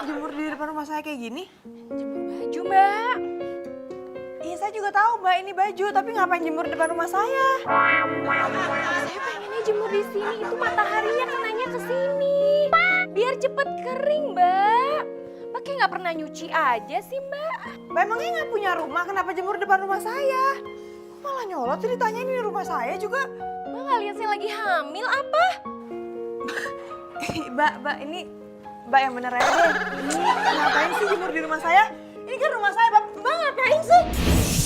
jemur di depan rumah saya kayak gini? Jemur baju, Mbak. Iya saya juga tahu Mbak ini baju, tapi ngapain jemur di depan rumah saya? Saya pengennya jemur di sini, itu mataharinya kenanya ke sini. Biar cepet kering, Mbak. Mbak kayak nggak pernah nyuci aja sih, Mbak. Mbak emangnya nggak punya rumah, kenapa jemur di depan rumah saya? Malah nyolot sih ditanya ini rumah saya juga. Mbak nggak lihat saya lagi hamil apa? Mbak ini Mbak yang bener aja deh. Ini ngapain sih jemur di rumah saya? Ini kan rumah saya, Mbak ngapain sih?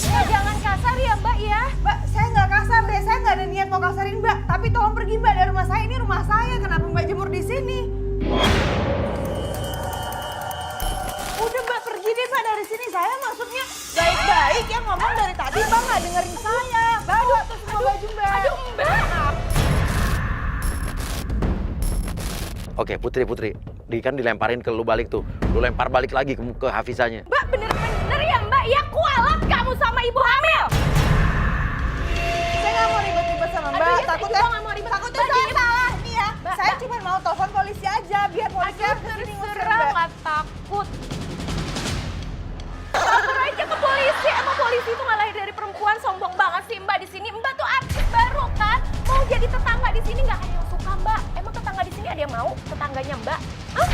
Ya, jangan kasar ya, Mbak ya. Mbak, saya nggak kasar deh, saya nggak ada niat mau kasarin Mbak. Tapi tolong pergi Mbak dari rumah saya, ini rumah saya. Kenapa Mbak jemur di sini? Udah Mbak pergi deh Mbak dari sini. Saya maksudnya baik-baik ya ngomong dari tadi Mbak nggak dengerin saya. Bawa tuh semua baju Mbak. Aduh, Mbak. Oke, Putri, kan dilemparin ke lu balik tuh. Lu lempar balik lagi ke Hafizanya. Mbak, bener-bener ya, Mbak. Ya kualat kamu sama ibu hamil. Saya nggak mau ribet-ribet sama Mbak. Aduh, ya, Takutnya saya juga nggak mau ribet. takutnya Mbak, saya diem. salah nih ya. Mbak, Saya Mbak. cuma mau telepon polisi aja biar polisi Aduh, kesini ngusir terserah, Mbak. nggak takut. Lapor aja ke polisi. Emang polisi itu nggak lahir dari perempuan, sombong banget sih Mbak di sini. Mbak tuh artis baru kan, mau jadi tetangga di sini nggak ada yang suka Mbak. Emang tetangga di sini ada yang mau tetangganya Mbak? Hah?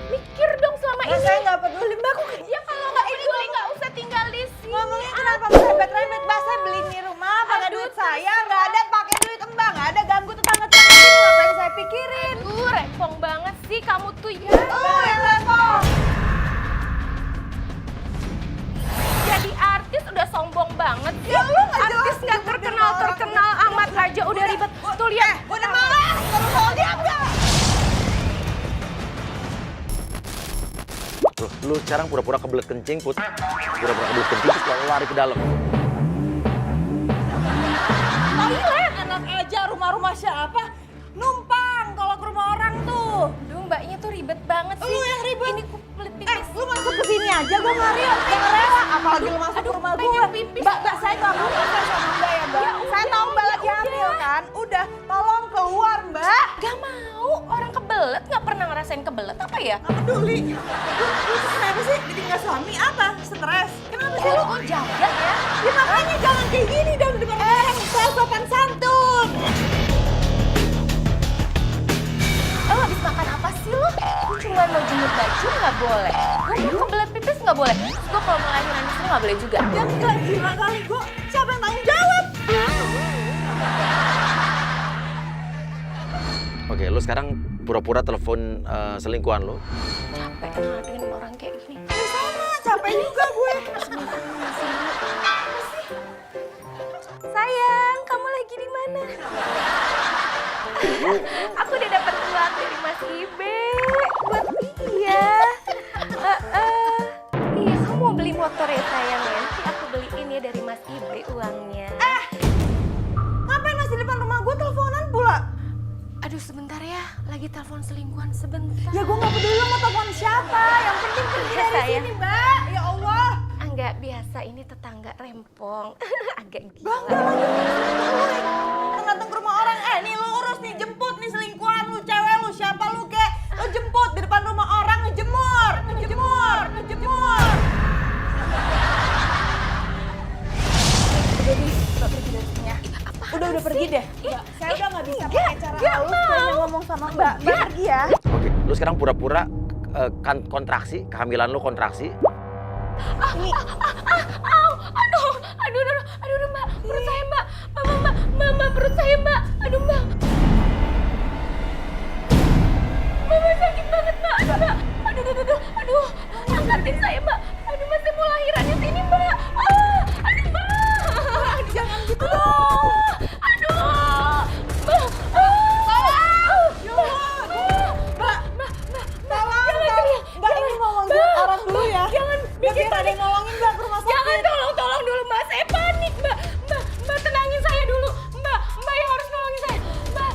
Mikir dong selama Nah, ini. saya nggak peduli Mbak. Kok Ya kalau nggak peduli nggak usah tinggal di sini. ngomongnya kenapa merembet-rembet Mbak? Saya beli di rumah pakai Aduh, duit saya, nggak ada pakai duit Mbak, nggak ada ganggu tetangga-tetangga ini. Ngapain saya pikirin? Rempong banget sih kamu tuh ya. Oh, yang repot. Jadi artis udah sombong banget sih. Ya, lu nggak jelas Artis nggak jemur di rumah terkenal orang. amat aja udah ribet. Tuh lihat. Udah marah, terus mau diam nggak? Lu sekarang pura-pura kebelet kencing, Put. Pura-pura kebelet kencing terus lalu lari ke dalam. Toilet enak aja, rumah-rumah siapa? Numpang kalau ke rumah orang tuh. Aduh mbaknya tuh ribet banget sih. Lu yang ribet. Ini kulit pipis. Lu masuk ke sini aja, gue nggak rela. Apalagi lu masuk ke rumah gue. pengen pipis. Mbak, saya nggak mau nikah sama Mbak ya, Mbak. Ya Saya udah, tahu Mbak ya lagi hamil udah. kan. Udah, tolong keluar Mbak. Gak mau, orang kebelet nggak pernah ngerasain kebelet apa ya? Nggak peduli. Lu kenapa sih ditinggal suami? Apa? Stres? Kenapa sih lu? Oh jaga ya. Ya makanya jangan kayak gini dong di depan orang. Saya sopan santun. Lo habis makan apa sih lo? Cuma mau jemur baju nggak boleh. Gue mau kebelet pipis nggak boleh. Gue kalau mau lahiran di sini nggak boleh juga. Ya enggak, gila kali gue. Siapa yang tanggung jawab? Oke, lu sekarang pura-pura telepon selingkuhan lu. Capek ngadengin orang kayak gini. Ya sama, capek juga gue. Sayang, kamu lagi di mana? Aku udah dapat uang dari Mas Ibe buat dia. Iya, kamu mau beli motor ya sayang ya? Nanti aku beliin ya dari Mas Ibe uangnya. Ngapain masih depan rumah gue teleponan pula? Aduh sebentar ya, lagi telepon selingkuhan sebentar. Ya gue gak peduli lo mau telepon siapa. Yang penting pergi Iya, dari sayang. sini Mbak. Ya Allah. Enggak biasa, ini tetangga rempong. Agak gila. Bangga lagi. Datang ke rumah orang. Nih lu urus nih, jemput nih selingkuhan lu, cewek lu, siapa lu kek. Lu jemput di depan rumah orang, ngejemur. Ngejemur. Jadi Mbak pergi dari sini ya. Udah pergi deh. Mbak, saya udah gak bisa pakai cara halus pengen ngomong sama Mbak. Mbak pergi ya. Oke, lu sekarang pura-pura kontraksi, kehamilan lu kontraksi. Ini Aduh, Mbak, perut saya Mbak, Mbak, perut saya Mbak, aduh Mbak. Mbak sakit banget Mbak, aduh, angkatin saya Mbak, aduh Mbak saya mau lahiran di sini Mbak, aduh Mbak, jangan gitu dong, aduh, Mbak, Mbak ini ngomongin orang dulu ya. Jangan Biar bikin ada panik. yang nolongin Mbak ke rumah sakit. Jangan tolong dulu Mbak, saya panik Mbak, tenangin saya dulu, Mbak yang harus nolongin saya, Mbak,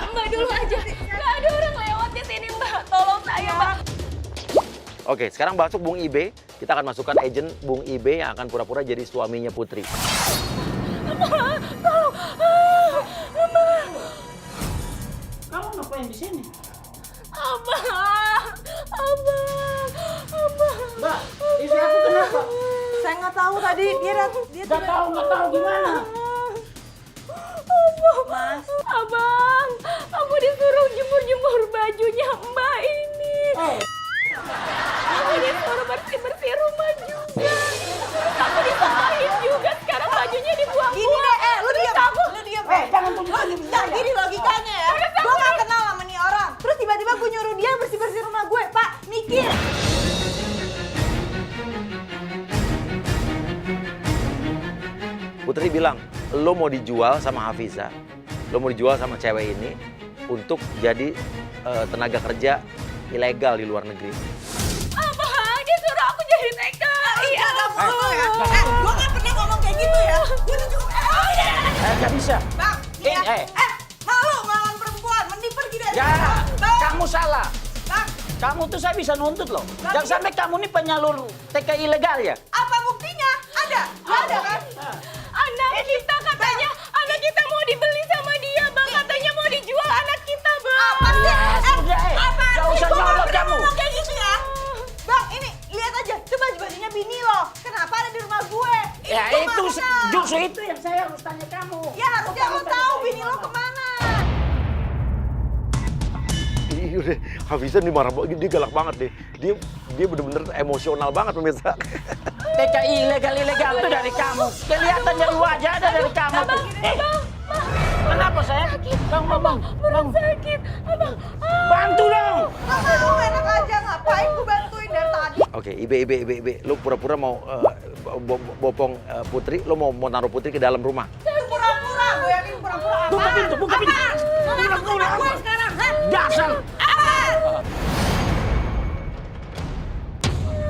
Mbak dulu aja. Nggak ada orang lewat di sini, Mbak. Tolong saya, Mbak. Oke, sekarang masuk Bung Ibe. Kita akan masukkan agent Bung Ibe yang akan pura-pura jadi suaminya Putri. Kamu ngapain di sini? Abang. Mbak, istri aku kenapa? Saya nggak tahu tadi dia Nggak tahu gimana? Mas. Abang, aku disuruh jemur-jemur bajunya Mbak ini. Aku disuruh bersih-bersih rumah juga. Terus aku disampahin juga. Sekarang bajunya Gini dibuang-buang. deh, lu diam. Terus Lu diam. Jangan tunjukin Nah, gini logikanya ya. Gue gak kenal sama nih orang. Terus tiba-tiba gue nyuruh dia bersih-bersih rumah gue. Pak, mikir. Putri bilang, lo mau dijual sama Hafiza, lo mau dijual sama cewek ini untuk jadi tenaga kerja ilegal di luar negeri. Abang, dia suruh aku jadi TKI. Gue gak pernah ngomong kayak gitu ya. Gue tuh cukup. Nggak bisa. Bang, nih ya. Eh. Malu ngelawan perempuan. Mending pergi dari Ya, sini. Bang, kamu salah. Bang, Kamu tuh saya bisa nuntut loh. Bang, Jangan sampai kamu nih penyalur TKI ilegal ya. apa buktinya? Ada? Ada kan? Anak kita katanya, anak kita mau dibeli sama dia, Bang. Katanya mau dijual anak kita, Bang. Apa sih? Sudah, Apa nggak sih? usah Gue nyolot gak pernah kamu. ngomong kayak gitu ya. Bang, ini lihat aja. Itu baju-bajunya bini lo. Kenapa ada di rumah gue? Ya Gue itu gak kenal. justru itu yang saya harus tanya kamu. Ya harusnya lo tahu bini lo kemana. Iya deh, Hafiza nih marah banget, dia galak banget deh. Dia bener-bener emosional banget pemirsa. TKI ilegal tuh dari kamu. Kelihatan dari wajah ada dari kamu. Kenapa saya? Bang. Sakit, Abang. Bantu dong. Aduh, enak aja. Ngapain gue bantuin dari tadi? Oke, Ibe. Lo pura-pura mau bopong Putri, lo mau naruh Putri ke dalam rumah. Pura-pura. Gue yakin pura-pura apa? Buka pintu. Mau masuk rumah gue sekarang? Hah? Dasar.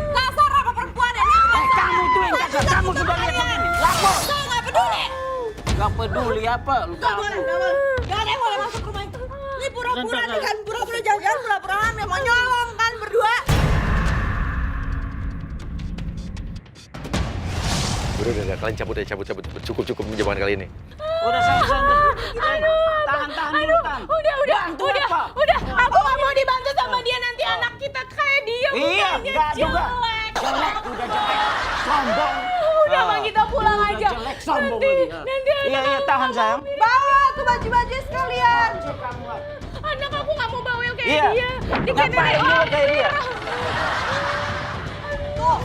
Kasar apa perempuan ya? Kamu tuh yang kasar. Kamu sudah lihat begini. Lapor. Saya nggak peduli. Gak peduli apa. Lu Gak boleh. Gak ada yang boleh masuk rumah itu. Ini pura-pura nih kan, pura-pura jalan-jalan, pura-pura hamil. Mau nyolong kan berdua. Udah, kalian cabut. Cukup menjawab kali ini. Udah saya. Tahan dulu. Bantu apa? Udah. Aku nggak mau dibantu sama dia, nanti anak kita kayak dia. Iya, mukanya enggak juga. jelek. Udah jelek. Sombong. Udah, Bang, kita pulang Udah aja. jelek, sombong Nanti lagi. anak Iya, tahan sayang. Bawa tuh baju-baju sekalian. Anak aku nggak mau bawel kayak Iya. dia. Ngapain dulu kayak dia? Tuh,